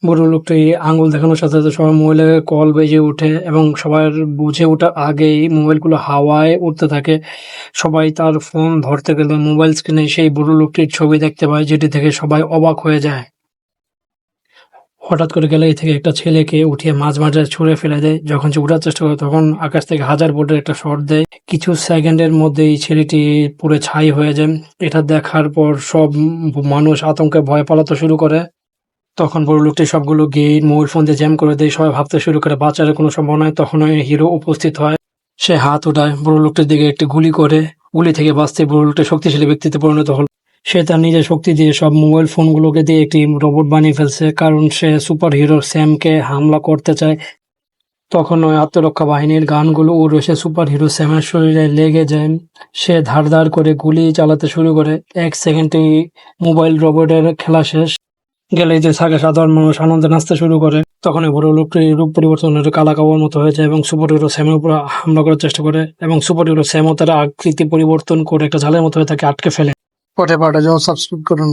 বুড়ো লোকটি আঙুল দেখানোর সাথে সাথে সবার মোবাইলে কল বেজে ওঠে এবং সবার বুঝে ওঠার আগেই মোবাইলগুলো হাওয়ায় উড়তে থাকে। সবাই তার ফোন ধরতে গেলে মোবাইল স্ক্রিনে সেই বুড়ো লোকটির ছবি দেখতে পায়, যেটি দেখে সবাই অবাক হয়ে যায়। হঠাৎ করে গ্যালারি থেকে একটা ছেলেকে উঠিয়ে মাঝ মাঝায় ছুঁড়ে ফেলে দেয়। যখন সে উঠার চেষ্টা করে তখন আকাশ থেকে 1000 ভোল্টের একটা শর্ট দেয়। কিছু সেকেন্ডের মধ্যেই ছেলেটি পুড়ে ছাই হয়ে যায়। এটা দেখার পর সব মানুষ আতঙ্কে ভয়ে পালাতে শুরু করে। তখন বুড়ো লোকটি সবগুলো গেট মোবাইল ফোন দিয়ে জ্যাম করে দেয়। সবাই ভাবতে শুরু করে বাঁচার কোনো সম্ভাবনা নয়। তখন ওই হিরো উপস্থিত হয়। সে হাত উঠায়, বুড়ো লোকটির দিকে একটি গুলি করে। গুলি থেকে বাঁচতে বুড়ো লোকটি শক্তিশালী ব্যক্তিতে পরিণত হল। সে তার নিজের শক্তি দিয়ে সব মোবাইল ফোনগুলোকে দিয়ে একটি রোবট বানিয়ে ফেলছে, কারণ সে সুপার হিরো স্যামকে হামলা করতে চায়। তখন ওই আত্মরক্ষা বাহিনীর গানগুলো উড়ে এসে সুপার হিরো স্যামের শরীরে লেগে যায়। সে ধার করে গুলি চালাতে শুরু করে। 1 সেকেন্ডেই মোবাইল রোবটের খেলা শেষ। গ্যালারিতে থাকা সাধারণ মানুষ আনন্দে নাচতে শুরু করে। তখন ওই বুড়ো লোকটির রূপ পরিবর্তন হয়ে কালা কাবার মতো হয়ে যায় এবং সুপার হিরো স্যামের উপর হামলা করার চেষ্টা করে এবং সুপার হিরো স্যামও তার আকৃতি পরিবর্তন করে একটা জালের মতো হয়ে তাকে আটকে ফেলে। পরে পার্টের জন্য সাবস্ক্রাইব করুন।